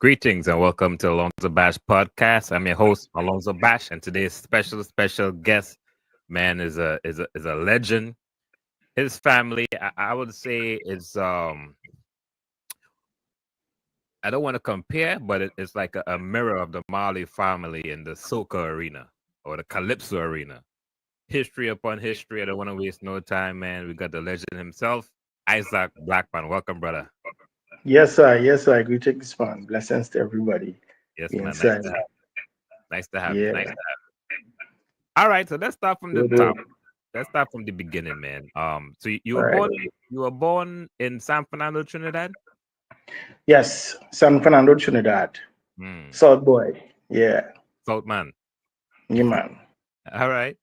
Greetings and welcome to AlonzoBash Podcast. I'm your host, AlonzoBash, and today's special guest, man, is a legend. His family, I would say, is I don't want to compare, but it's like a mirror of the Marley family in the Soca arena or the Calypso arena. History upon history. I don't want to waste no time, man. We got the legend himself, Issac Blackman. Welcome, brother. Yes, sir. Yes, sir. Greetings, man. Blessings to everybody. Yes, man. Inside. Nice to have you. Yeah. Nice to have you. All right, so let's start from the top. Let's start from the beginning, man. So you All were right. born in San Fernando, Trinidad. Yes, San Fernando, Trinidad. South boy. Yeah. South man. Yeah, man. All right.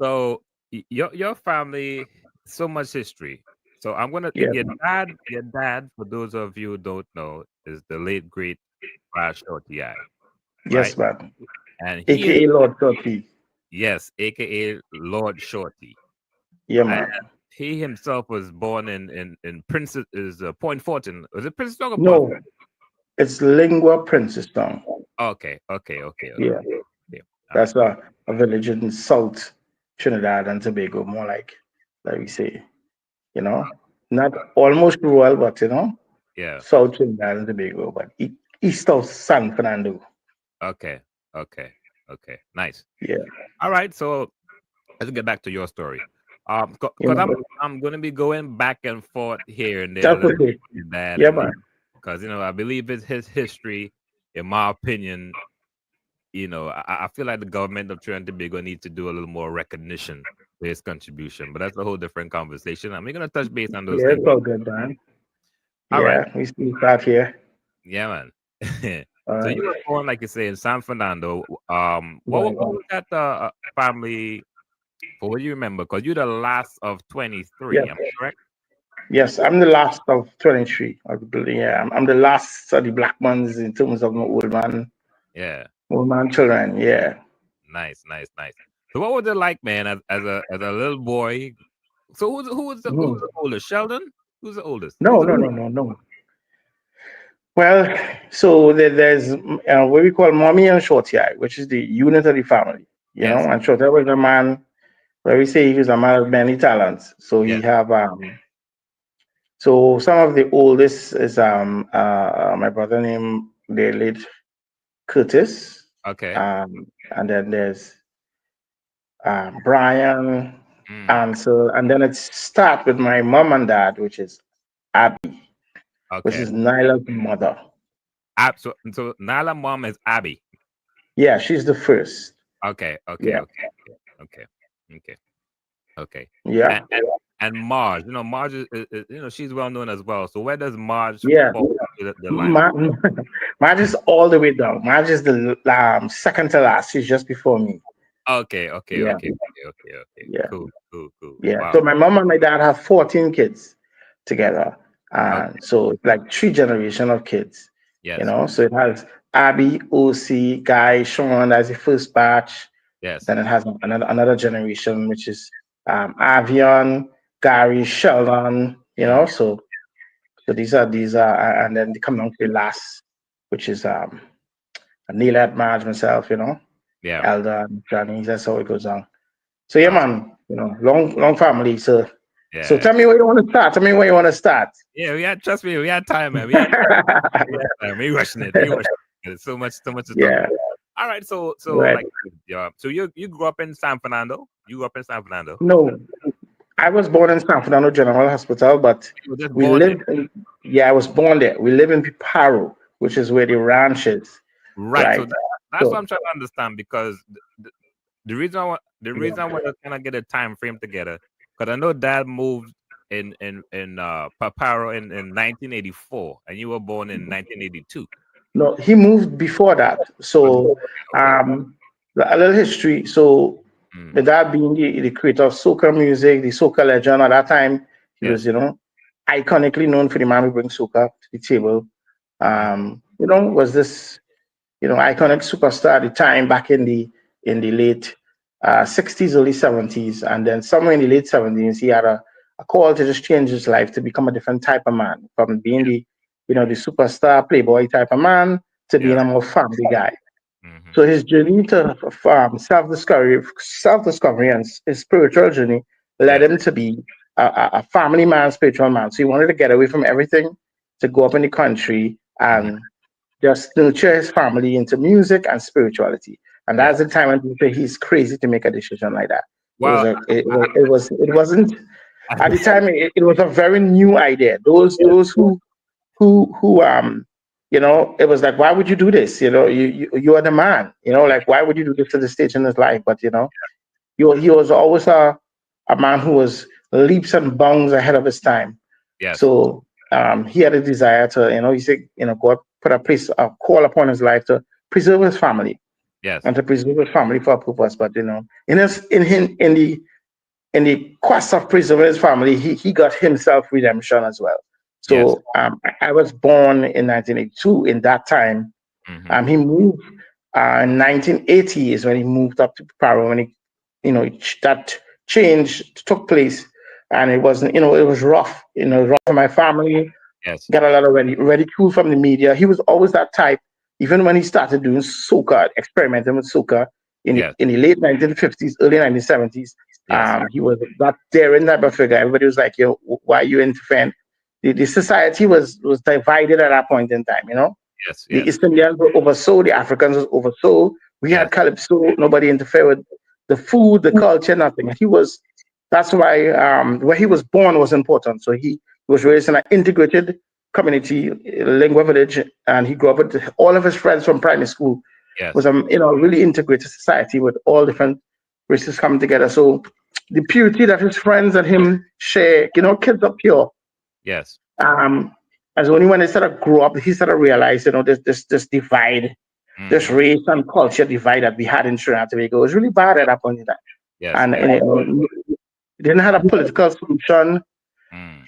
So your family, so much history. So I'm gonna Yeah. your dad, for those of you who don't know, is the late great Ras Short I, right? Yes, man. And AKA Lord Turkey. yes, aka Lord Shorty. Yeah, man. And he himself was born in Princess Point Fortin. Was it Princess or No, Point? it's Lingua Princess Town. Okay. Yeah. Yeah. That's a village in South Trinidad and Tobago, more like we say, not almost rural, but Yeah. South Trinidad and Tobago, but east of San Fernando. Okay. Nice. Yeah. All right. So let's get back to your story. Because You know, I'm gonna be going back and forth here and there a that's little okay. bit with that, Yeah, and man. because I believe it's his history. In my opinion, I feel like the government of Trinidad and Tobago needs to do a little more recognition for his contribution, but that's a whole different conversation. I'm gonna touch base on those Yeah, things. it's all good, man. All right. Yeah, we still start here. Yeah, man. All So right. you were born, like you say, in San Fernando. What Right. was that family? For what you remember? Because you're the last of 23. Yes. Am I correct? Yes, I'm the last of 23. I believe. Yeah, I'm the last of the Blackmans in terms of my Yeah. old man children. Yeah. Nice. So what was it like, man, as a little boy? So who's Mhm. the oldest? Sheldon? Who's the oldest? Who's No, the no, oldest? no, no, no. Well, so there's what we call Mommy and Shorty I, which is the unit of the family. Yes. And Shorty was a man, where we say he was a man of many talents. So he Yes. have so some of the oldest is my brother named the late Curtis, Okay. and then there's Brian, Mm. Ansel, and then it start with my mom and dad, which is Abby, which Okay. is Naila's mother. So Nala mom is Abby. Yeah, she's the first. Okay. Yeah, Okay. Okay. Okay. yeah, And Marge, Marge she's well known as well. So where does Marge yeah. fall into the lineup? Ma- Marge is all the way down. Marge is the second to last. She's just before me. Yeah, Okay. yeah, Cool. yeah. Wow. So my mom and my dad have 14 kids together, Okay. and so it's like three generation of kids. Yes. So it has Abby, OC, Guy, Sean as the first batch. Yes. Then it has another generation, which is Avion, Gary, Sheldon. Mm, So these are, and then they come down to the last, which is Nila, Marge, myself. yeah. Elder, and Johnny. That's how it goes on. So yeah, Uh, man. Long family. So yeah. tell me where you want to start. Tell me where you want to start. Yeah, trust me, we had time, man. We had time. We rushing it. There's so much to talk Yeah. about. All right, so Right. like yeah. So you grew up in San Fernando? You grew up in San Fernando? No, I was born in San Fernando General Hospital, but You were just we born there. lived in, yeah, I was born there. We live in Piparo, which is where the ranch is, Right. So right? that's what So, I'm trying to understand because the yeah. reason I want to kind of get a time frame together because I know Dad moved in Paparo in 1984 and you were born in 1982. No, he moved before that. So, Okay. a little history. So, Mm, the dad being the creator of soca music, the soca legend at that time, he was, yes. iconically known for the man who brings soca to the table. Mm, Was this iconic superstar at the time back in the late 60s, early 70s, and then somewhere in the late 70s, he had a call to just change his life to become a different type of man from being the superstar playboy type of man to being Yeah. a more family guy. Hmm. So his journey to self-discovery, and his spiritual journey led Yes. him to be a family man, spiritual man. So he wanted to get away from everything to go up in the country Hmm. and just nurture his family into music and spirituality. And Yes. that's the time when people say he's crazy to make a decision like that. It was Well, it wasn't at the I- time. It was a very new idea. Those who it was like, why would you do this? You are the man. Like, why would you do this to the stage in his life? But he was always a man who was leaps and bounds ahead of his time. yes. So he had a desire to, he said, God put a call upon his life to preserve his family Yes. and to preserve his family for a purpose. But in the quest of preserving his family, he got himself redemption as well. Yes. So I was born in 1982. In that time, Hmm. he moved in 1980 is when he moved up to Paro, when that change took place, and it wasn't, it was rough, rough for my family. Yes. Got a lot of ridicule from the media. He was always that type, even when he started doing soca, experimenting with soca in the Yes. in the late 1950s, early 1970s. Yes. He was that daring type of figure. Everybody was like, "Yo, why are you interfering?" The society was divided at that point in time. Yes. The Yes. East Indians were oversold, the Africans was oversold. We had Yes. calypso. Nobody interfered with the food, the culture, nothing. That's why where he was born was important. So he was raised in an integrated community, Lingua village, and he grew up with all of his friends from primary school. Yes. Was a really integrated society with all different races coming together. So the purity that his friends and him share, kids are pure. Yes. Um, as only when they sort of grew up, he sort of realized, this divide, this Hmm. race and culture divide that we had in Trinidad and Tobago was really bad at that point in time. Yes. And, Yes. it didn't have a political solution. Mm.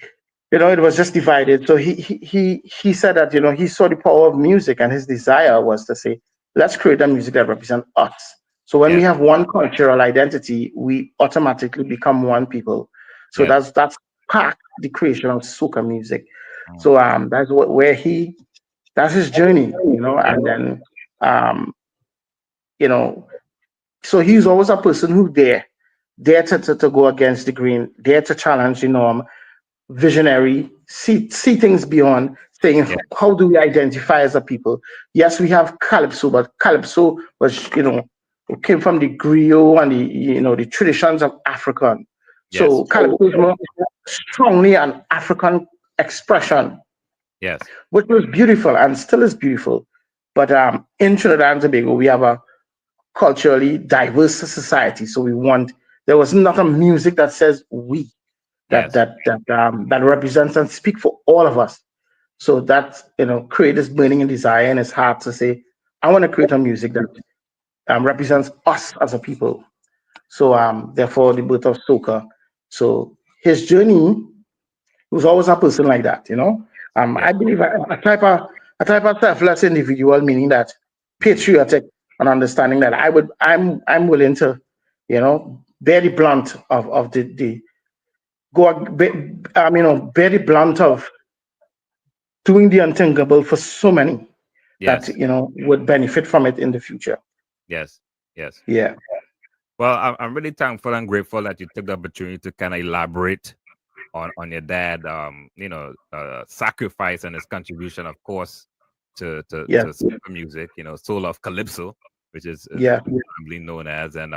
It was just divided. So he said that, he saw the power of music, and his desire was to say, let's create a music that represents us. So when we Yes. have one cultural identity, we automatically become one people. So Yes. that's part the creation of soca music. Mm. So that's where that's his journey, Yes. and then um, you know, so he's always a person who dare to go against the grain, dare to challenge the norm, visionary, see things beyond, saying, Yes. how do we identify as a people? Yes, we have calypso, but calypso was, it came from the griot and the traditions of African. Yes. So calypso is more strongly an African expression, Yes. which was beautiful and still is beautiful. But in Trinidad and Tobago, we have a culturally diverse society. So there was not a music that says we, Yes. that represents and speak for all of us. So that create this burning and desire in his heart to say, I want to create a music that represents us as a people. So therefore the birth of soca. So his journey was always a person like that. Yes. I believe a type of selfless individual, meaning that Hmm. patriotic and understanding that I'm willing to, bear the blunt of the go bear the blunt of doing the unthinkable for so many that Yes. would benefit from it in the future. Yes. Yes. Yeah. Well, I'm really thankful and grateful that you took the opportunity to kind of elaborate on your dad, sacrifice and his contribution, of course, to Yeah. soca music, soul of calypso, which is Yeah. commonly known as. And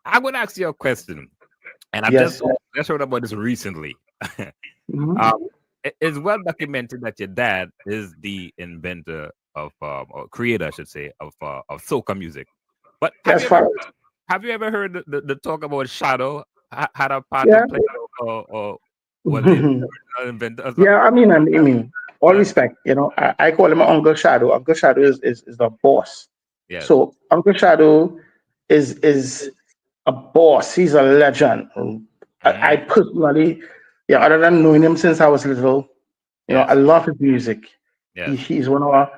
I would ask you a question, and I've Yes. just heard about this recently. Mhm. It's well documented that your dad is the inventor of, or creator, I should say, of soca music. But That's fact. have you ever heard the talk about Shadow had a part to Yeah. play, or was he the original inventor as well? Yeah. I mean, all respect. I call him Uncle Shadow. Uncle Shadow is the boss. Yes, So Uncle Shadow is a boss. He's a legend. I mm, personally, yeah, other than knowing him since I was little, I yes, love his music. yes, He's one of our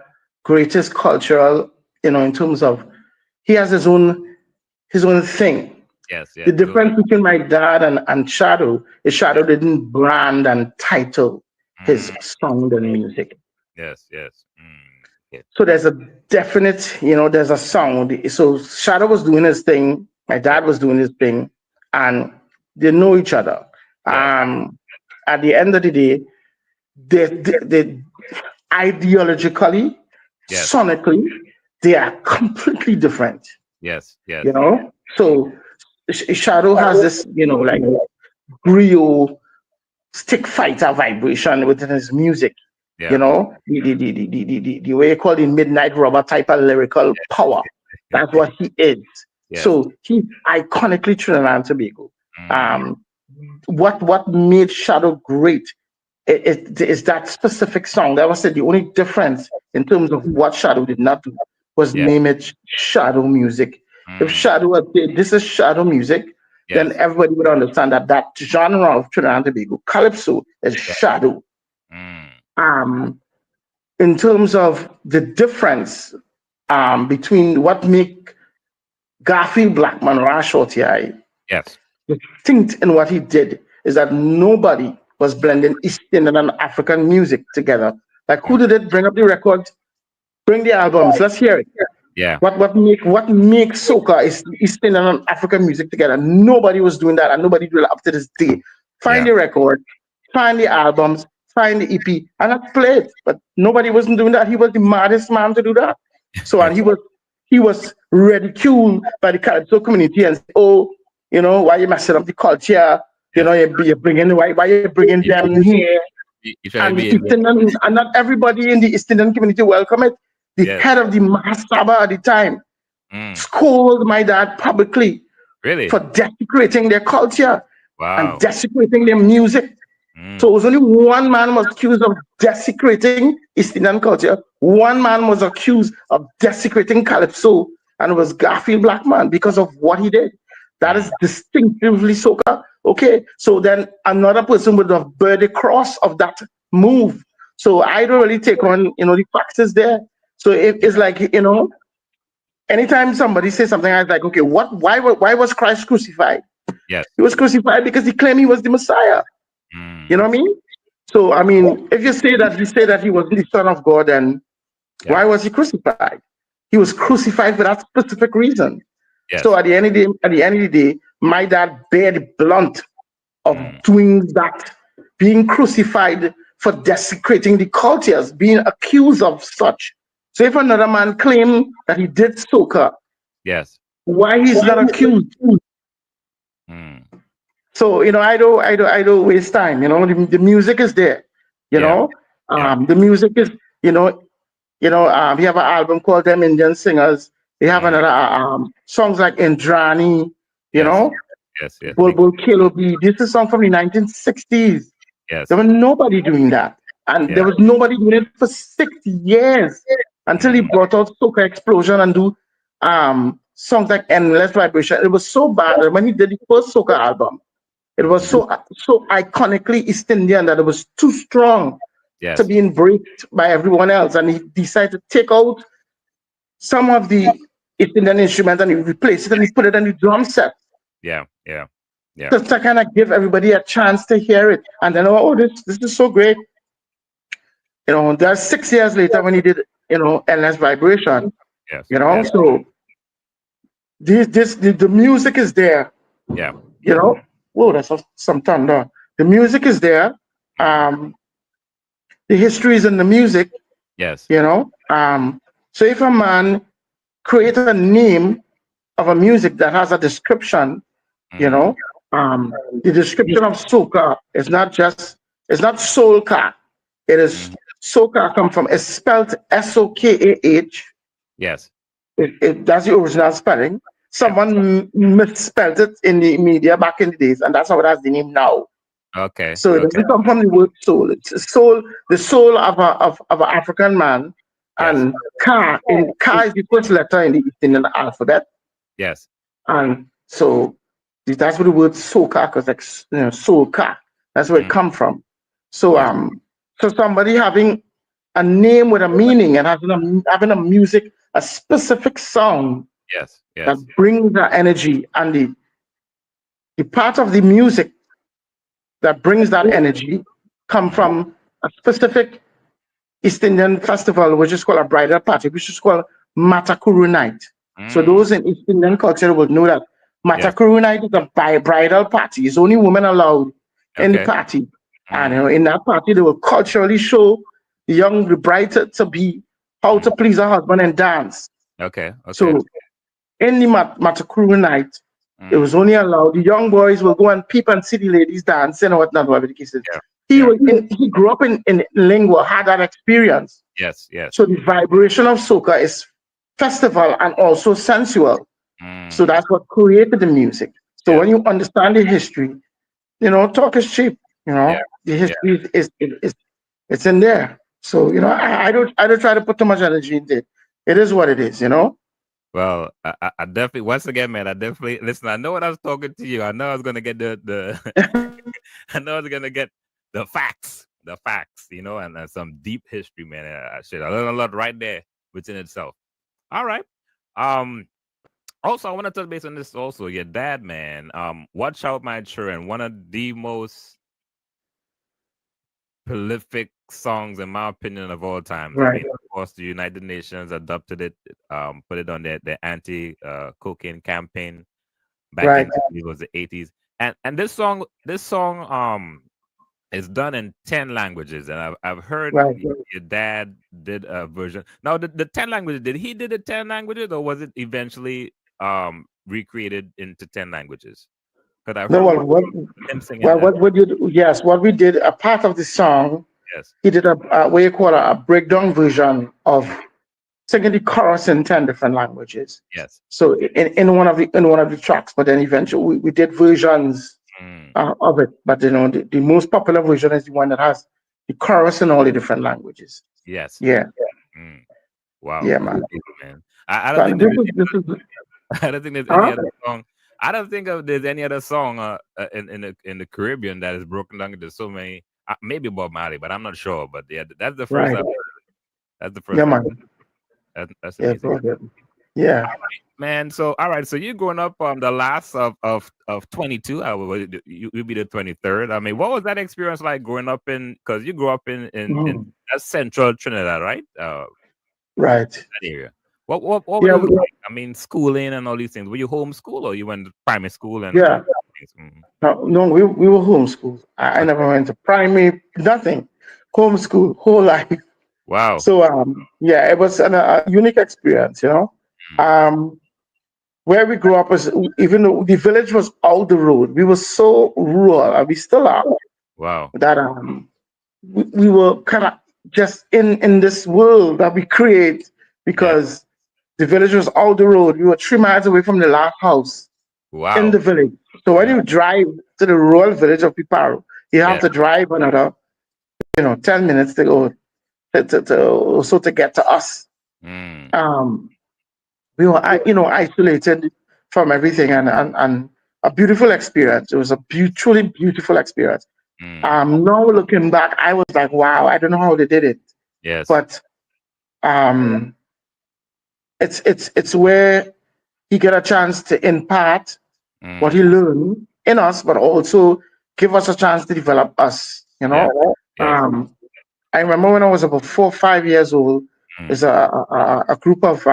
greatest cultural, in terms of he has his own thing. yes, The yes. So, difference between my dad and Shadow is Shadow yes, didn't brand and title his mm, sound and music. Yes. Yes. Yeah. So there's a definite, there's a sound. So Shadow was doing his thing, my Yeah. dad was doing his thing, and they know each other. Yeah. At the end of the day, they ideologically, Yes. sonically, they are completely different. Yes. You Yes. know, so Shadow has this, like griot stick fighter vibration within his music. Yeah. The way you call it midnight rubber type of lyrical power. That's what he is. Yes. So he's iconically Trinidad and Tobago. Mm. Um, what made Shadow great is that specific song. That was the only difference in terms of what Shadow did not do was Yeah. name it Shadow music. If Mm. Shadow had said this is Shadow music, then Yes. everybody would understand that genre of Trinidad and Tobago, calypso, is Yeah. Shadow. Mm. Um, in terms of the difference between what make Garfield Blackman or Ras Short I Yes. distinct in what he did is that nobody was blending East Indian and African music together. Like Mm. who did it? Bring up the records, bring the albums. Let's hear it. Yeah. What makes soca is East Indian and African music together. Nobody was doing that, and nobody do it up to this day. Find Yeah. the record, find the albums, find the EP, and let's play it. But nobody wasn't doing that. He was the maddest man to do that. So and he was ridiculed by the calypso community and say, oh, why you messing up the culture? Yes. You're bringing why you bringing You try, them here? you try to And the be in East there. Indian, and not everybody in the East Indian community welcome it. The Yes. head of the Mahasabha at the time Mm. scolded my dad publicly Really? for desecrating their culture and Wow. desecrating their music. So Mm. it was only one man was accused of desecrating East Indian culture. One man was accused of desecrating calypso, and it was Garfield Blackman because of what he did. That Mm. is distinctively soca. Okay, so then another person would have bear the cross of that move. So I don't really take on, the facts is there. So it's like, anytime somebody says something, I was like, okay, why was Christ crucified? Yes. He was crucified because he claimed he was the Messiah. You know Mm. what I mean? So I mean, if you say that he wasn't the Son of God, then Yeah. why was he crucified? He was crucified for that specific reason. So Yes. at the end of the day, my dad bear the blunt of Mm. doing that, being crucified for desecrating the cultures, being accused of such. So if another man claim that he did soca, Yes. why he's not accused? Mm. So I don't waste time. The music is there. You Yeah. know, Yeah. the music is we have an album called Them Indian Singers. We have Mm. another songs like Indrani. You Yes. know, Yes. Yes. Big. Bulbul Kilobi. This is a song from the 1960s. There Yes. was nobody doing that, and there Yeah. was nobody doing it for 6 years until he Mm. brought out Soca Explosion and do songs like Endless Vibration. It was so bad that when he did the first Soca album, it was Mm. so iconically East Indian that it was too strong to Yes. be embraced by everyone else, and he decided to take out some of the East Indian instruments and he replaced it and he put it on the drum set Yeah. Yeah. Yeah. just to kind of give everybody a chance to hear it. And then, oh, this is so great. That's 6 years later when he did, Endless Vibration. Yes. Yes. So the music is there. Yeah. Whoa, that's some thunder. The music is there. Mm. The history is in the music. Yes. So if a man create a name of a music that has a description, you Mm. know, the description of soca is it's not soulka. It is Mm. soca come from, it's spelled SOKAH. Yes. That's the original spelling. Yeah. Someone misspelled it in the media back in the days, and that's how it has the name now. Okay. So it Okay. doesn't come from the word soul. It's soul, the soul of an African man. Yes. And Ka is the first letter in the East Indian alphabet. Yes. And so that's where the word soca, because like soca, that's where it Mm. come from. So Yes. so somebody having a name with a meaning and having a music, a specific song Yes. that Yes. brings the energy, and the part of the music that brings that energy come from a specific East Indian festival, which is called a bridal party, which is called Matakuru night. So Mm. those in East Indian culture would know that Yes. Matakuru night is a bridal party. It's only women allowed in the Okay. party. And Mm. in that party, they will culturally show the bride to be how to Mm. please her husband and dance. Okay. Okay. So in the Matakuru night, it Mm. was only allowed the young boys will go and peep and see the ladies dancing or whatnot, whatever the case is. Yeah. Yeah. He grew up in Lingua, had that experience. Yes. Yes. So the vibration of soca is festival and also sensual. So Mm. that's what created the music. So Yes. when you understand the history, talk is cheap. Yeah. The Yeah. history is it's in there. So I don't try to put too much energy into it. It is what it is. Well, I definitely, once again, man, I definitely listen. I know what I was talking to you. I know I was gonna get the I know I was gonna get the facts, and some deep history, man. I learned a lot right there within itself. All right. Um. Also, I want to touch base on this. Also, your dad, man. Watch out, my children. One of the most prolific songs, in my opinion, of all times. I Right, mean, of course, the United Nations adopted it, put it on their anti cocaine campaign back in right, I believe it was the 80s. And this song is done in 10 languages, and I've heard right. your dad did a version. Now the 10 languages, did he did it 10 languages, or was it eventually recreated into 10 languages? Because I No, heard him singing that. what would you do? Yes, what we did, a part of the song, Yes, he did a what you call a breakdown version of singing the chorus in 10 different languages. yes. So in one of the tracks, but then eventually we did versions Mm, of it. But the most popular version is the one that has the chorus in all the different languages. yes. Yeah, Mm. Wow, yeah, man. unbelievable, man. I don't But think there's this is I don't think there's any huh? other song. I don't think there's any other song in the Caribbean that is broken down into so many. Maybe Bob Marley, but I'm not sure. But yeah, that's the first Right. I've heard. That's the Yeah, first I've man. heard. That's Yeah, amazing, go ahead. Yeah. man. So all right, so you're growing up on the last of 22. You'll be the 23rd. I mean, what was that experience like growing up in? Because you grew up in Mhm. that's central Trinidad, right? Right. That area. What was Yeah. it like? I mean, schooling and all these things. Were you homeschool or you went to primary school and Yeah. all these things? Mhm. No, we were homeschooled. I Okay. never went to primary, nothing. Homeschool, whole life. Wow. So yeah, it was a unique experience. Mm. Um, where we grew up was, even though the village was out the road, we were so rural, and we still are, Wow. that we were kind of just in this world that we create, Yeah. because the village was out the road. We were 3 miles away from the last house in the Wow. village. So when Mm. you drive to the rural village of Piparo, you have Yeah. to drive another 10 minutes to go to get to us. Mm. Um, we were isolated from everything, and a beautiful experience. It was a truly beautiful experience. Mm. Now looking back, I was like, wow, I don't know how they did it, Yes. but um, it's where he get a chance to impart what Mm. he learned in us, but also give us a chance to develop us. Yes. Yes. I remember when I was about 4 or 5 years old, Mm. there's a group of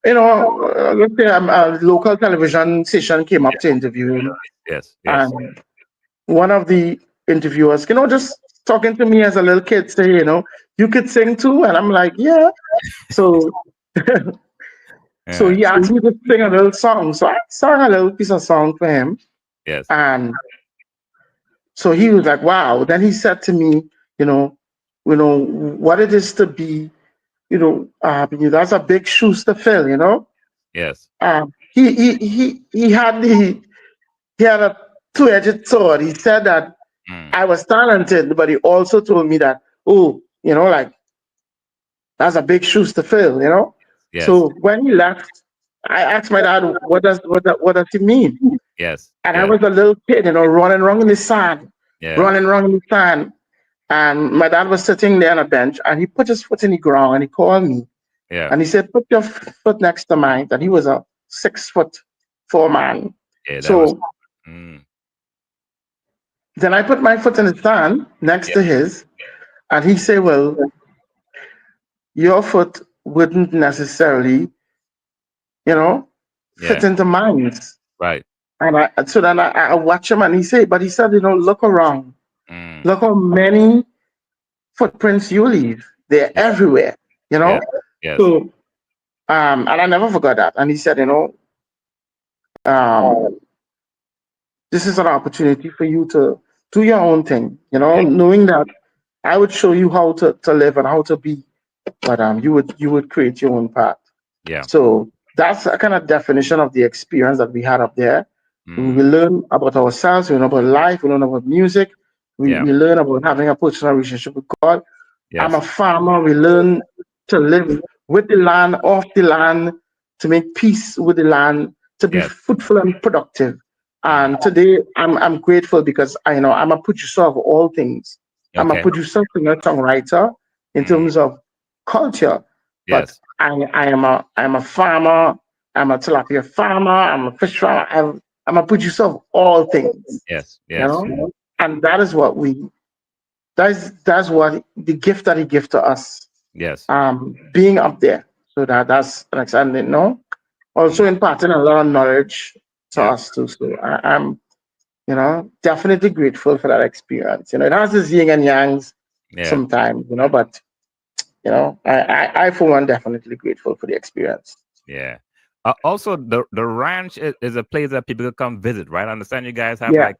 let's say a local television station came up to interview him, Yes. Yes. and one of the interviewers, just talking to me as a little kid, say, you could sing too, and I'm like, yeah. So so Yeah. he asked me to sing a little song, so I sang a little piece of song for him, Yes. and so he was like, wow. Then he said to me, you know, what it is to be, that's a big shoes to fill. Yes. He had a two-edged sword. He said that Mm. I was talented, but he also told me that, oh, like, that's a big shoes to fill. Yes. So when he left, I asked my dad, what does he mean? Yes. And I Yes. was a little kid, running around in the sand, Yeah. running around in the sand. And my dad was sitting there on a bench, and he put his foot in the ground, and he called me, Yeah. and he said, "Put your foot next to mine." And he was a 6'4" man. Yeah. That was. So Mm. then I put my foot in the sand next Yeah. to his, And he said, well, your foot wouldn't necessarily, fit Yeah. into mine. Right. And so then I watch him and he said, look around. Mm. Look how many footprints you leave. They're Yeah. everywhere, you know? Yes. Yes. So, and I never forgot that. And he said, um, this is an opportunity for you to do your own thing, Yeah. knowing that I would show you how to live and how to be, but you would create your own path. Yeah. So that's a kind of definition of the experience that we had up there. We Mm. learn about ourselves, we learn about life, we learn about music, Yeah. we learn about having a personal relationship with God. I'm a Yes. farmer. We learn to live with the land, off the land, to make peace with the land, to be Yes. fruitful and productive. Mm. And today, I'm grateful because I'm a producer of all things. I'm a Okay. producer, singer, songwriter in Mm. terms of culture, but Yes. I'm a farmer. I'm a tilapia farmer. I'm a fish farmer. I'm a producer of all things. Yes. You Yes. know, and that is what we that's what the gift that he gave to us, Yes. being up there. So that's an exciting, also Mm. imparting a lot of knowledge to Yeah. us too. So I'm, definitely grateful for that experience. It has its yin and yangs Yeah. sometimes, but I for one definitely grateful for the experience. Yeah. Also, the ranch is a place that people can come visit, right? I understand you guys have Yeah. like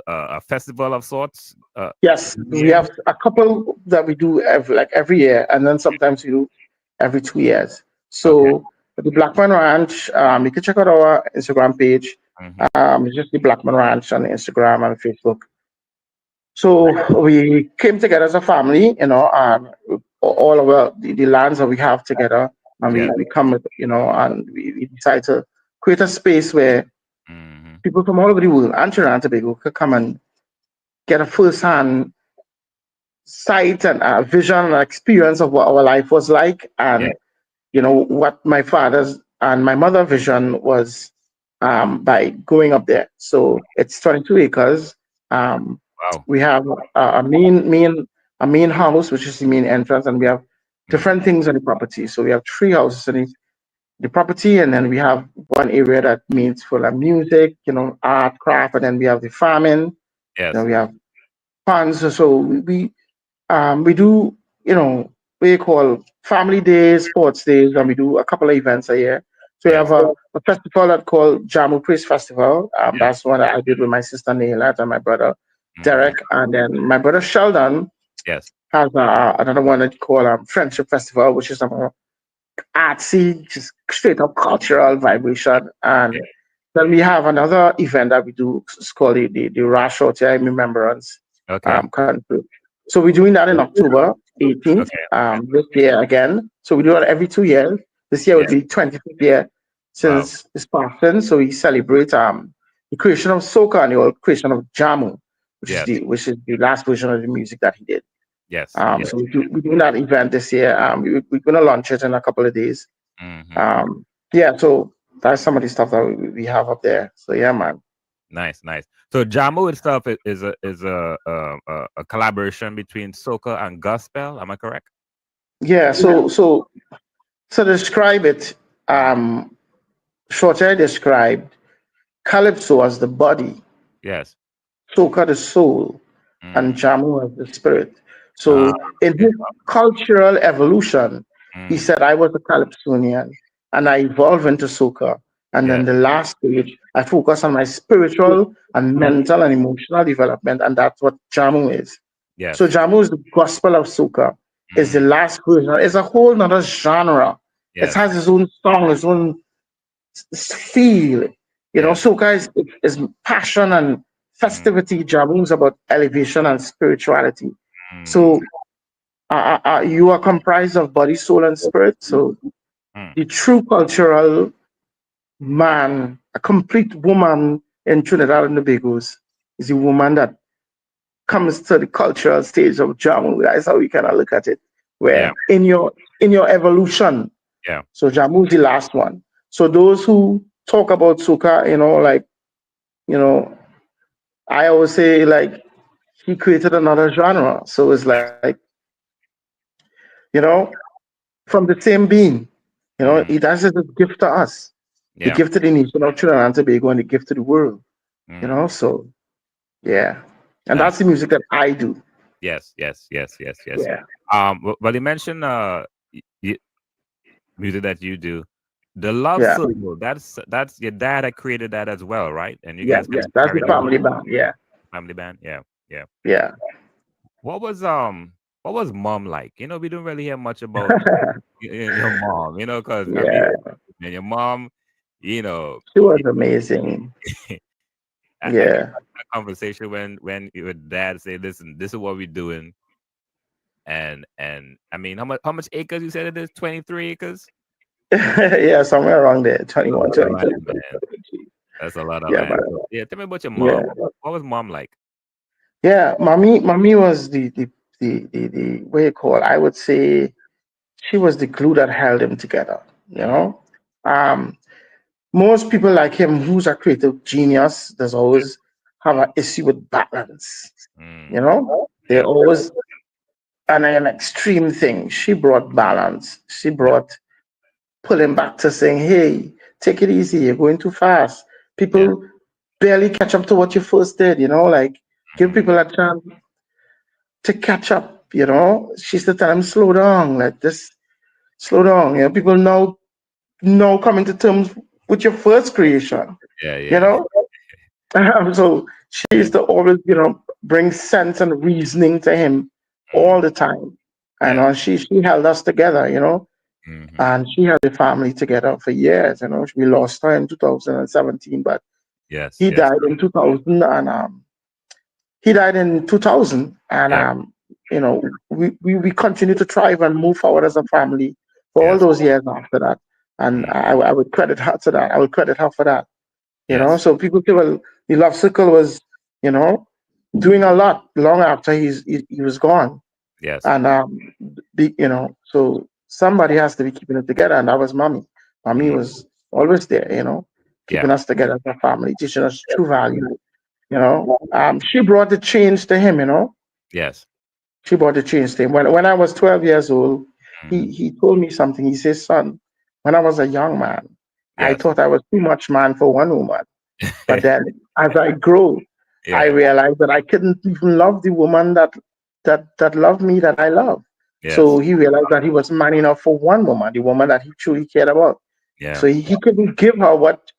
a festival of sorts. Yes, we Yeah. have a couple that we do every year, and then sometimes we do every 2 years. Okay. So the Blackman Ranch, you can check out our Instagram page. Hmm. It's just the Blackman Ranch on Instagram and Facebook. So we came together as a family, and all of the lands that we have together, and Yes. we come with, and we decide to create a space where Hmm. people from all over the world and Trinidad and Tobago could come and get a first-hand sight and a vision and experience of what our life was like, Yeah. and what my father's and my mother vision was, by going up there. So it's 22 acres. um, Wow. we have a main house, which is the main entrance, and we have Mm. different things on the property. So we have three houses on the property, and then we have one area that means for like music, art, craft, and then we have the farming. Then Yes. we have ponds. So we do, what you call family days, sports days, and we do a couple of events a year. So we have Yes. a festival that called Jamu Praise Festival. Yeah. That's one that I did with my sister Nila and my brother Hmm. Derek, and then my brother Sheldon Yes. has another one that called Friendship Festival, which is a more artsy, just straight up cultural vibration. Okay. And then we have another event that we do. It's called the Ras Short I Remembrance Okay. Country. So we're doing that in October 18th, Okay. this year again. So we do it every 2 years. This year would Yes. be 25th year Wow. since it's passing. So we celebrate the creation of SOKAH and the creation of Jamu, Yes. which is the last version of the music that he did. Yes. Yes. So we're doing that event this year. We're going to launch it in a couple of days. Hmm. Yeah, so that's some of the stuff that we have up there. So yeah, man. Nice. Nice. So Jamo itself is a collaboration between soca and gospel. Am I correct? Yeah, so to describe it, Mm. Shorter described Calypso as the body, Yes. Soca the soul, and Mm. Jamu as the spirit. Ah. So in Okay. his cultural evolution, he Mm. said, I was a Calypsonian and I evolved into Soca. And then Yes. the last stage, I focus on my spiritual and mental and emotional development, and that's what Jamu is. So Yes. Jamu is the gospel of Soca. It's the Mm. last version. It's a whole nother genre. It Yes. has its own song, its own feel. Yes. Soca is passion and Mm. festivity. Jamu is about elevation and spirituality. Mm. So you are comprised of body, soul, and spirit. So Mm. the true cultural man, a complete woman in Trinidad and Tobago is a woman that comes to the cultural stage of Jamu. That's how we kind of look at it. Yeah. Where in your evolution, Yeah. so Jamu is the last one. So those who talk about Soca, like, you know, I always say, like, he created another genre. So it's like, you know, from the same being, Mm, he does it as a gift to us. He yeah. gifted the nation of Trinidad and Tobago and he gifted the world, Mm, so yeah. And nice. that's the music that I do. Yes, yes, yes, yes, yes. Yeah. Well, you mentioned music that you do. The love Yeah. circle. That's your dad that created that as well, right? And you Yeah. guys Yeah. kind of That's the carried on family band. Yeah. family band. Yeah, yeah. Yeah. What was what was mom like? We don't really hear much about your mom. Because I mean, Yeah. and your mom, you know, She was amazing. I can Yeah. imagine a conversation when your dad say, "Listen, this is what we're doing," and I mean, how much acres you said it is? 23 acres. Yeah. Somewhere around there. A 21, lot of 22. land, man. That's a lot of Yeah. land. But So, yeah, tell me about your yeah. mom. What was mom like? Yeah. Mommy was the what you call, I would say she was the glue that held him together, you Mm, know? Um, Most people like him who's a creative genius, there's always have an issue with balance. mm, You know, they yeah, always an extreme thing. She brought balance. She yeah, brought pulling back to saying, "Hey, take it easy. You're going too fast. yeah. People barely catch up to what you first did. Like give Mm, people a chance to catch up. She's the time slow down. Like just slow down. People now coming to terms with your first creation. yeah, You yeah, know, so she yeah. used to always, bring sense and reasoning to him all Mm, the time. And yeah. she held us together, Hmm. and she held the family together for years. We lost her in 2017, but Yes, he yes. died in 2000, and he died in 2000, and Yep. we continue to thrive and move forward as a family for all Yes. those years after that. And Mm, I would credit her to that. I would credit her for that. yes. So people say, well, the Love Circle was, you know, doing a lot long after he was gone. Yes. And so somebody has to be keeping it together, and that was mommy. Mommy Mm, was always there, yeah. keeping us together as a family, teaching us true value. She brought the change to him. Yes. She brought the change to him. When I was 12 years old, Mm, he told me something. He says, "Son, when I was a young man, I yes. thought I was too much man for one woman. But then as I grow, I Yeah. realized that I couldn't even love the woman that loved me that I love." So Yes. he realized that he was man enough for one woman, the woman that he truly cared about. Yeah. So he couldn't give her what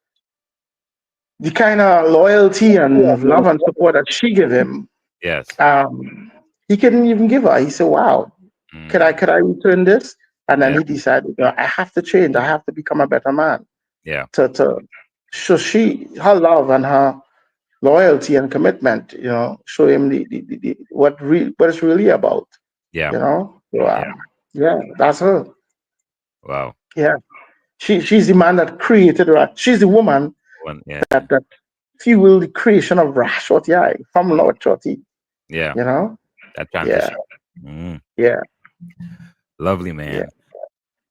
the kind of loyalty and love and support that she gave him. Yes. He couldn't even give her. He said, "Wow, could I Mm, could I return this?" And then yeah. he decided, I have to change. I have to become a better man. Yeah. To so her love and her loyalty and commitment, show him what it's really about, Yeah. So Yeah. yeah, that's her. Wow. Yeah, she's the man that created she's the woman One. Yeah. that fueled the creation of Ras Short I from Mm, Lord Shorty, yeah. you know. That Yeah, transition. Mm, yeah, lovely, yeah. man.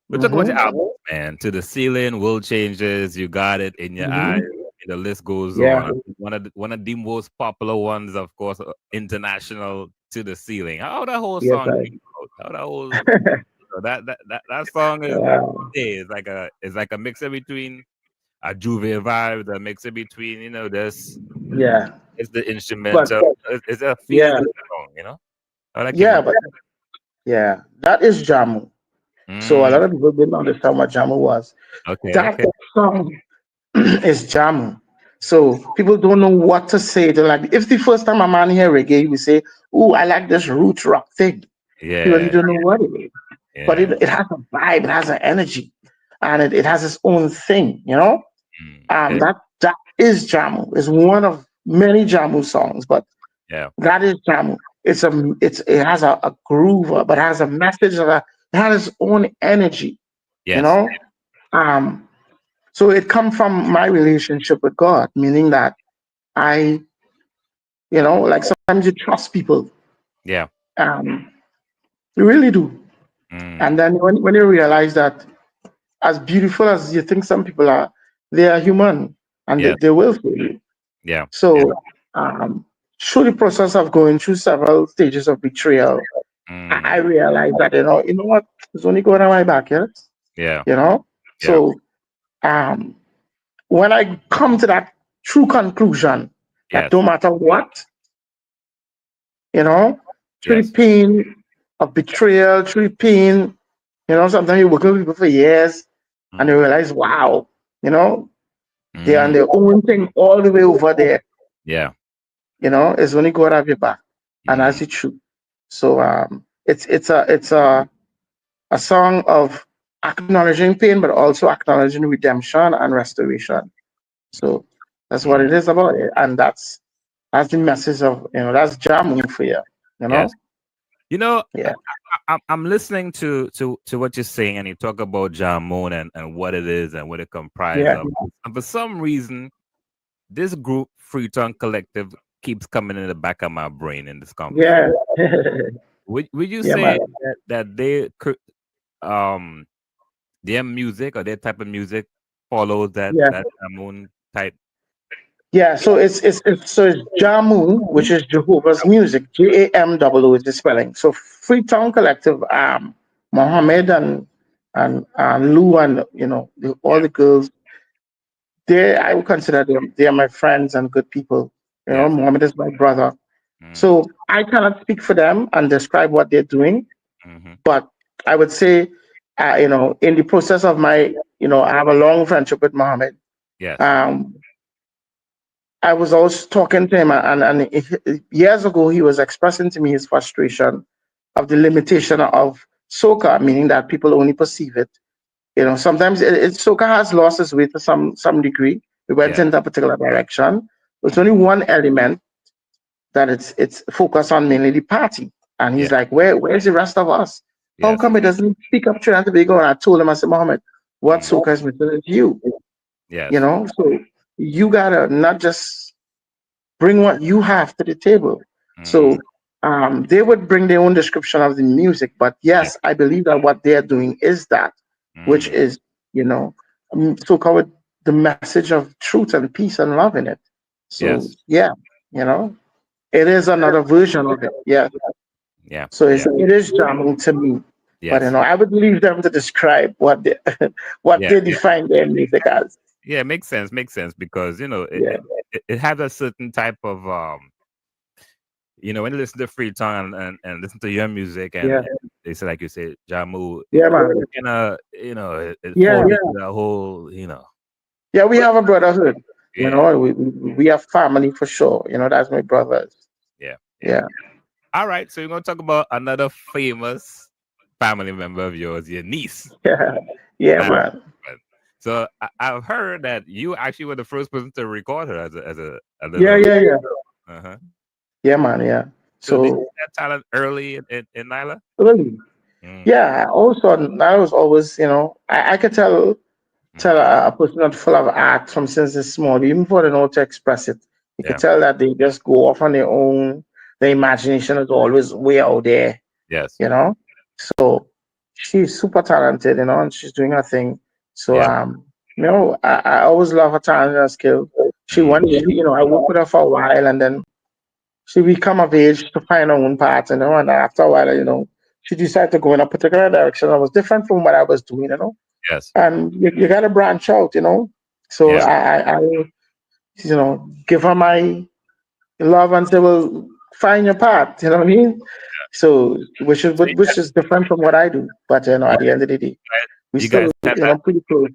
We'll talk about Mm-hmm. your album, man. To the ceiling, world changes. You got it in your eyes. Mm-hmm. The list goes Yeah, on. One of the most popular ones, of course, international. To the ceiling. How that whole yes, song came out? How that whole that song is wow. like a mixer between a Juve vibe, the mixer between this. Yeah, It's the but instrumental. It's a feeling yeah, of the song. How that came yeah, out. but yeah, that is Jamu. So a Mm, lot of people didn't understand what Jamu was. okay, That okay. song is Jamu. So people don't know what to say. They're like, if the first time a man hear reggae, he will say, "Oh, I like this root rock thing." He really Yeah, don't know what it is. But yeah. it has a vibe, it has an energy, and it has its own thing. Okay. That is Jamu. It's one of many Jamu songs, but Yeah. that is Jamu. It has a groove, but it has a message, it has its own energy, you Yes. know. Um, so it comes from my relationship with God, meaning that I, like sometimes you trust people, Yeah. um, you really do, Mm, and then when you realize that as beautiful as you think some people are, they are human and yes. they will fail you. Yeah. Yeah. So um, through the process of going through several stages of betrayal, I Mm. realized that you know what, it's only going on my back, yes, Yeah. you know. Yeah. So um, when I come to that true conclusion that Yes. no matter what, you know, through the Yes. pain of betrayal, through the pain, sometimes you're working with people for years and you Mm. realize, wow, you know, they're on Mm. their own thing all the way over there. Yeah. It's only God have your back, and that's Mm. the truth. So it's a song of acknowledging pain, but also acknowledging redemption and restoration. So that's what Mm. it is about it, and that's the message of that's jamming for you. You know, Yes. You know, yeah, I'm listening to what you're saying, and you talk about Jamon and what it is and what it comprises yeah, of. And for some reason, this group, Freetown Collective, keeps coming in the back of my brain in this yeah, conversation. Would you yeah, say man. that um their music or their type of music follows Yeah, that Jamon type? yeah. So it's Jamu, which is Jehovah's Music. JAMOO is the spelling. So Freetown Collective, Mohammed and Lou and all Yeah. the girls. I would consider them. They are my friends and good people. Yes. Mohammed is my brother. Mm. So I cannot speak for them and describe what they're doing, Mm-hmm. but I would say, in the process of I have a long friendship with Mohammed. Yes. Um, I was always talking to him, years ago, he was expressing to me his frustration of the limitation of soca, meaning that people only perceive it. Sometimes soca has lost its way to some degree. We went Yeah. in that particular direction. There's only Mm-hmm. one element that it's focused on, mainly the party. And he's Yeah. like, where's the rest of us? How Yes. come it doesn't speak up Trinidad and Tobago? And I told him, I said, Mohammed, what Mm. soca is missing is you. Yes. So you gotta not just bring what you have to the table. So Mm. they would bring their own description of the music, but Yeah. yes, I believe that what they're doing is that, which Mm. is, so-called the message of truth and peace and love in it. So Yes. yeah, you know, it is another version of it. Yeah. Yeah. So Yeah. it is jamming to me. But Yes. I would leave them to describe what they what Yeah. they define their music as. Yeah. Makes sense. Makes sense because Yeah. it has a certain type of when you listen to Freetown and listen to your music Yeah. and they say like you say Jamu, Yeah, man. it kind of it Yeah. falls into the whole Yeah, we have a brotherhood. yeah We have family for sure. That's my brothers. yeah yeah. Yeah. All right, so we're gonna talk about another famous family member of yours, your niece. Yeah. Yeah, Nailah man. Blackman. So I've heard that you actually were the first person to record her as a Yeah, little. yeah, yeah. Uh-huh. Yeah, man. Yeah. So did you So see that talent early in Nailah? really, Mm, yeah. Also, I was always, I could tell mm-hmm. a person that's full of art from since they're small, even before they know how to express it. You could Yeah. tell that they just go off on their own. Their imagination is always way out there, Yes. you know. So she's super talented, and she's doing her thing. So Yeah. I always love her talent and her skill. She Mm, went, I worked with her for a while, and then she become of age to find her own path, and after a while, she decided to go in a particular direction that was different from what I was doing. yes. And you got to branch out. So Yeah. I give her my love and say, well, find your path. You know what I mean? So So which is different from what I do, but at the end of the day, we you still guys had that. pretty close.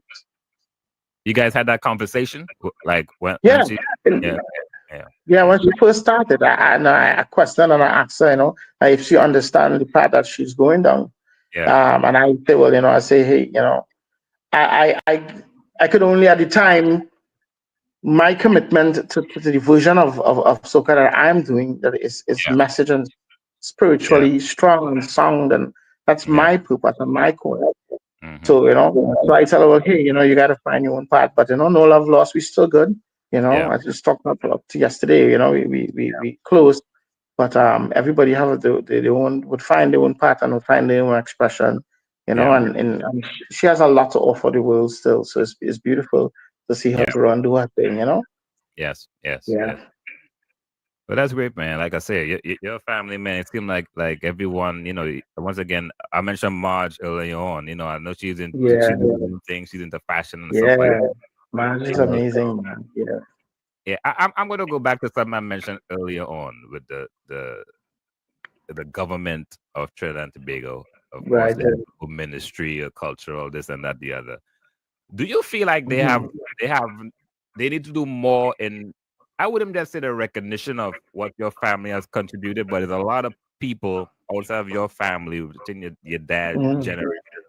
You guys had that conversation, like when Yeah, she. and- Yeah. Yeah. yeah. Yeah. When she first started, I questioned and I asked her, if she understands the path that she's going down. Yeah. And I say, well, I say, hey, I could only at the time my commitment to the version of soca that I'm doing that is Yeah. message and Yeah. spiritually strong and sound, and that's Yeah. my purpose and my core. Mm-hmm. So so I tell her, well, hey, you got to find your own path, but no love lost, we still good. Yeah. I just talked up to yesterday. We closed, but everybody have their own would find their own path and would find their own expression. Yeah. And she has a lot to offer the world still, so it's beautiful to see her Yeah. grow and do her thing. Yes. Yes. Yeah. Yes. But that's great, man. Like I said, you're a family man. It seems like everyone, once again, I mentioned Marge earlier on. I know she's Yeah, doing things. She's into fashion and stuff like yeah. that. Man, You it's know, amazing, man. Yeah, yeah. I'm gonna go back to something I mentioned earlier on with the government of Trinidad and Tobago. Of course, right. they have a ministry, a cultural, this and that, the other. Do you feel like Mhm. they have they need to do more in, I wouldn't just say the recognition of what your family has contributed, but there's a lot of people outside of your family within your dad Mhm. generation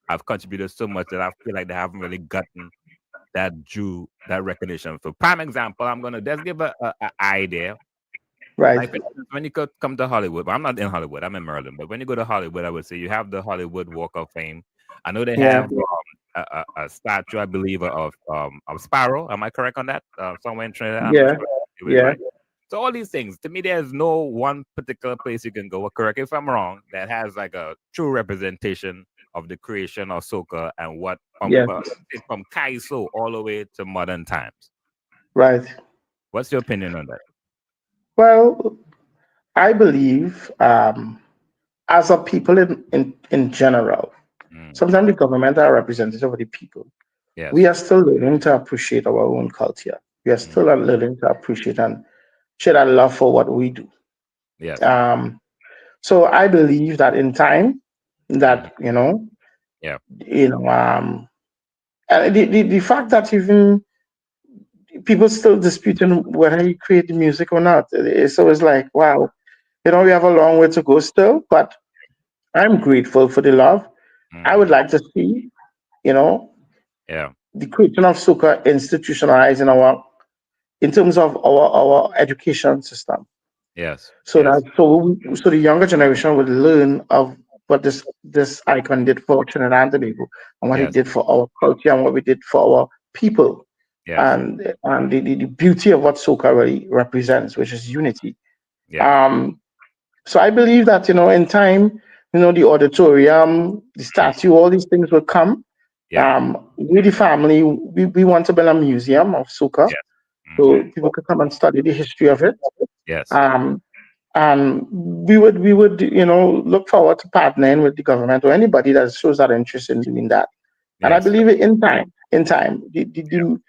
have contributed so much that I feel like they haven't really gotten that recognition. For prime example, I'm gonna just give a idea. Right. Like for instance, when you come to Hollywood, but I'm not in Hollywood, I'm in Maryland. But when you go to Hollywood, I would say you have the Hollywood Walk of Fame. I know they Yeah. have a statue, I believe, of Sparrow. Am I correct on that? Somewhere in Trinidad, I'm not Yeah. sure. It was Yeah. right. So all these things, to me, there's no one particular place you can go. Correct if I'm wrong. That has like a true representation of the creation of soca and what Yeah. from Kaiso all the way to modern times. Right. What's your opinion on that? Well, I believe, as a people in general, Mm, sometimes the government are representative of the people. We yes. are still learning to appreciate our own culture. We are Mm, still learning to appreciate and share that love for what we do. yes. Um, so I believe that in time, Hmm. that Yeah. you know, the fact that even people still disputing whether he created music or not, it's always like, wow, we have a long way to go still. But I'm grateful for the love. I would Hmm. like to see, you know, Yeah. the creation of soca institutionalized in terms of our education system, Yes. so that Yes. so the younger generation would learn of what this icon did for Trinidad and Tobago, and what it Yes. did for our culture, and what we did for our people, Yes. and the beauty of what soca really represents, which is unity. Yeah. Um, so I believe that in time, the auditorium, the Mm, statue, all these things will come. yeah. We, the family, we want to build a museum of soca, Yes. so Hmm. people could come and study the history of it. Yes. Um, and we would look forward to partnering with the government or anybody that shows that interest in doing that. And I Yes. believe it in time, the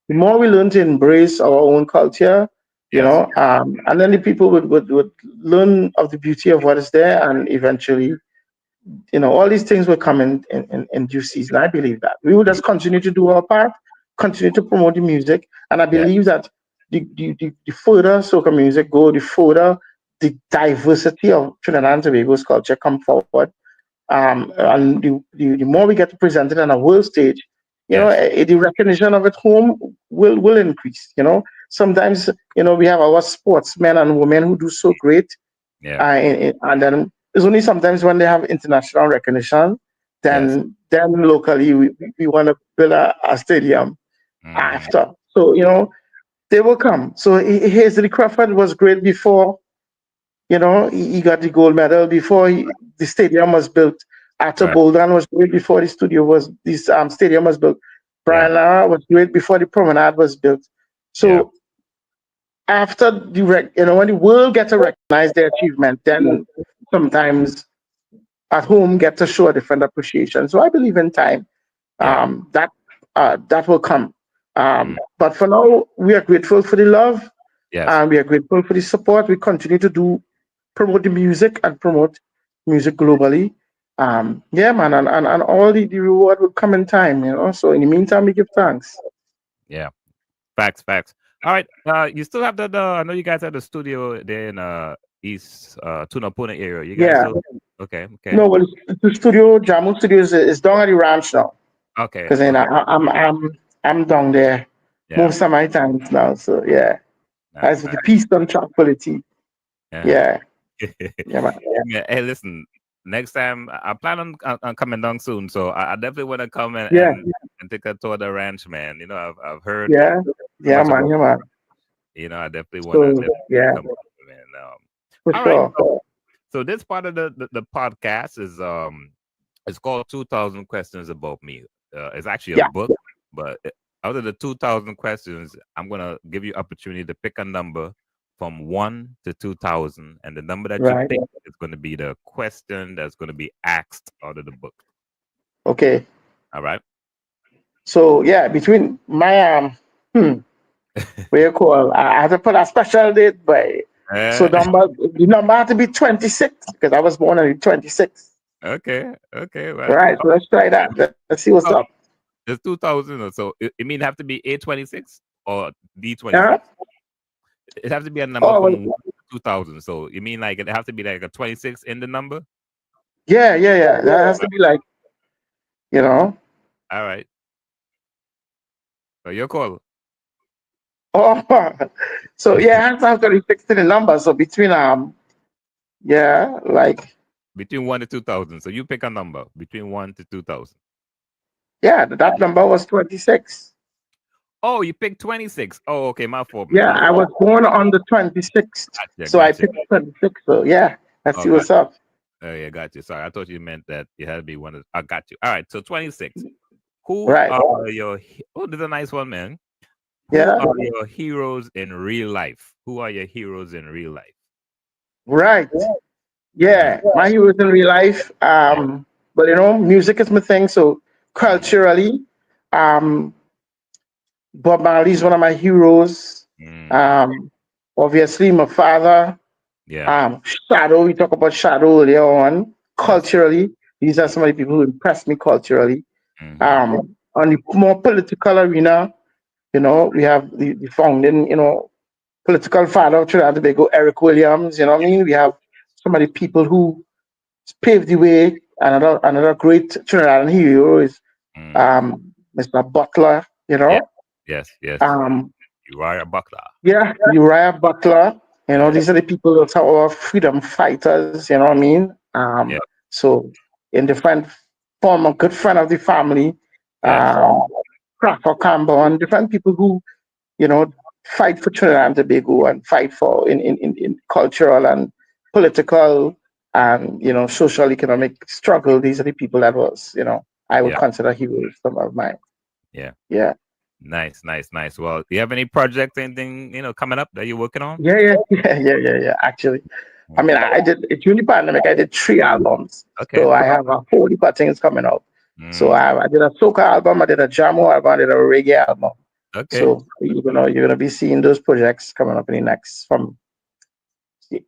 more we learn to embrace our own culture, Yes. and then the people would learn of the beauty of what is there, and eventually, all these things will come in due season. I believe that we will Mm, just continue to do our part, continue to promote the music, and I yeah. believe that the further soca music go, the further the diversity of Trinidad and Tobago's culture come forward, and the more we get to present it on a world stage, Yes. the recognition of it home will increase. Sometimes we have our sportsmen and women who do so great, Yeah. and then it's only sometimes when they have international recognition, Yes. then locally we want to build a stadium Hmm. after. So they will come. So Hazley Crawford was great before. He got the gold medal before the stadium was built. Arthur Right. Bolden was great before this stadium was built. Yeah. Brian Lara was great before the promenade was built. Yeah. So after when the world gets to recognize their achievement, then sometimes at home get to show a different appreciation. So I believe in time, Yeah. that will come. Mm, But for now, we are grateful for the love, yes. and we are grateful for the support. We continue to promote the music and promote music globally. Yeah, man, and all the reward will come in time. So in the meantime, we give thanks. Yeah. Facts. Facts. All right. You still have the I know you guys have the studio there in East Tunapuna area. You guys Yeah. still okay, okay. No, well, the studio, Jamu Studio is down at the ranch now. Okay, Because okay. I'm down there Yeah. most of my times now. So yeah, Nice, as with nice. the peace and tranquility. Uh-huh. Yeah, yeah, man. Yeah, man. Hey, listen. Next time, I plan on coming down soon, so I definitely want to come Yeah, and take a tour of the ranch, man. I've heard yeah, so yeah, much man, about. yeah, man. I definitely want to So yeah, come, man. for All right. sure. So this part of the podcast is it's called 2000 Questions About Me. It's actually a Yeah, book, but out of the 2000 questions, I'm gonna give you opportunity to pick a number from 1 to 2000, and the number that you Right. pick is going to be the question that's going to be asked out of the book. Okay. All right. So yeah, between my what you call, I have to put a special date by. So Uh, the number had to be 26 because I was born on the 26th. okay. Okay. Well, Right. So let's try that. Let's see what's up. it's 2000 or so. It mean have to be A26 or Yeah. D26. It have to be a number Oh from well, 1 to 2000. So you mean like it have to be like a 26 in the number? yeah. That has to be like, you know. All right. So your call Oh, so yeah, it has to have 26 in the number. So between yeah, like between 1 to 2000. So you pick a number between 1 to 2000. yeah, that number was 26. Oh, you picked 26. Oh, okay. My fault, Yeah, man. I was born on the 26th. Gotcha. So I Gotcha. picked 26. So yeah, let's Oh, see what's up. oh, yeah, got you. Sorry, I thought you meant that it had to be one of. I got you. All right, so 26. Who Right. are your? Oh, this is a nice one, man. Who Yeah. are your heroes in real life? Who are your heroes in real life? Right. Mm, Yeah. My heroes in real life. yeah. But music is my thing. So Mm, culturally, um, Bob Marley is one of my heroes. mm, Um, obviously my father. yeah. Shadow. We talk about Shadow earlier on. Yes. Culturally, these are some of the people who impressed me culturally. Mm-hmm. On the more political arena, we have the founding, political father of Trinidad and Tobago, Eric Williams. You know what I mean? We have some of the people who paved the way. Another great Trinidadian hero is Mm, Mr. Butler. yeah. Yes. Um, Uriah Buckler. yeah, Uriah Butler. Yeah. These are the people that are our freedom fighters. You know what I mean? Yeah. So in different form, a good friend of the family, Yes. um, Crawford Campbell, and different people who you know, fight for Trinidad and Tobago and fight for in cultural and political and social economic struggle. These are the people that I would Yeah. consider heroes, some of mine. Yeah. Yeah. Nice. Well, do you have any projects, anything coming up that you're working on? Yeah. Actually, I mean, Mm, I did during the pandemic. I did 3 albums, okay. so I have a whole heap of things coming out. So Mm, I did a soca album, I did a jamo album, I did a reggae album. okay. So you're gonna be seeing those projects coming up in the next from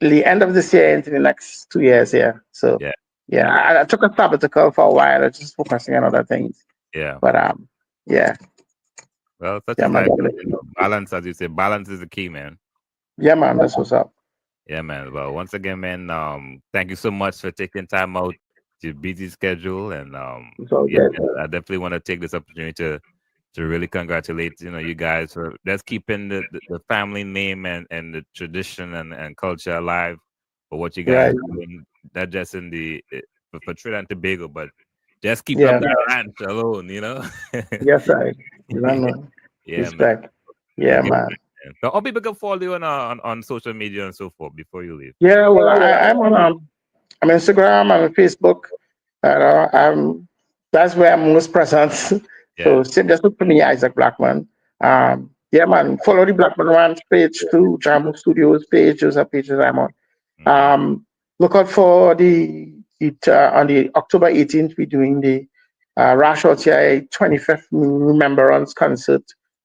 the end of this year into the next 2 years here. So Yeah. yeah, I took a sabbatical for a while. I was just focusing on other things. Yeah. But yeah, Well, such yeah, is man, life. Balance, as you say, balance is the key, man. yeah, man, that's what's up. Yeah, man. Well, once again, man, thank you so much for taking time out to your busy schedule, and It's all yeah, good. man, I definitely want to take this opportunity to really congratulate you guys for that's keeping the family name and the tradition and culture alive for what you guys Right. doing, not just in for Trinidad and Tobago, but just keeping up Yeah. that ranch alone, you know. Yes, I. You know, man. Yeah, man. Respect. Yeah, Again, man. man. So, how people can follow you on social media and so forth before you leave? Yeah. Well, I'm on Instagram. I'm on Facebook. That's where I'm most present. Yeah. Just look for me, Issac Blackman. Yeah, man. Follow the Blackman Ranch page too. Jamu Studios page. Those are pages I'm on. Mm-hmm. Look out for on the October 18th. We're doing the Ras Short I 25th Remembrance concert,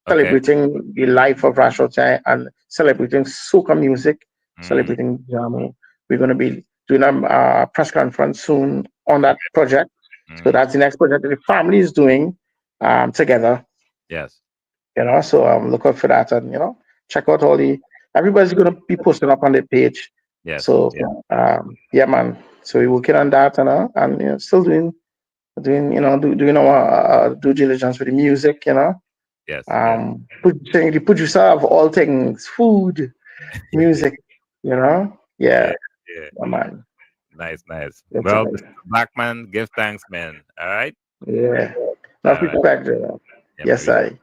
Okay. celebrating the life of Ras Short I and celebrating soca music, Mm, celebrating Jamu. We're going to be doing a press conference soon on that okay. project. So Mm, that's the next project that the family is doing together. yes. So look out for that, and check out all the everybody's gonna be posting up on the page. Yes. So Yeah. yeah, man. So we're working on that, and still doing our due diligence with the music. Yes. Yes. Being the producer of all things food, music. Yeah. Yeah, Yeah. yeah, man. Nice. That's Well, it. Mr. Blackman, give thanks, man. All right. Yeah, All enough right. respect. Yeah, man. Yes, I.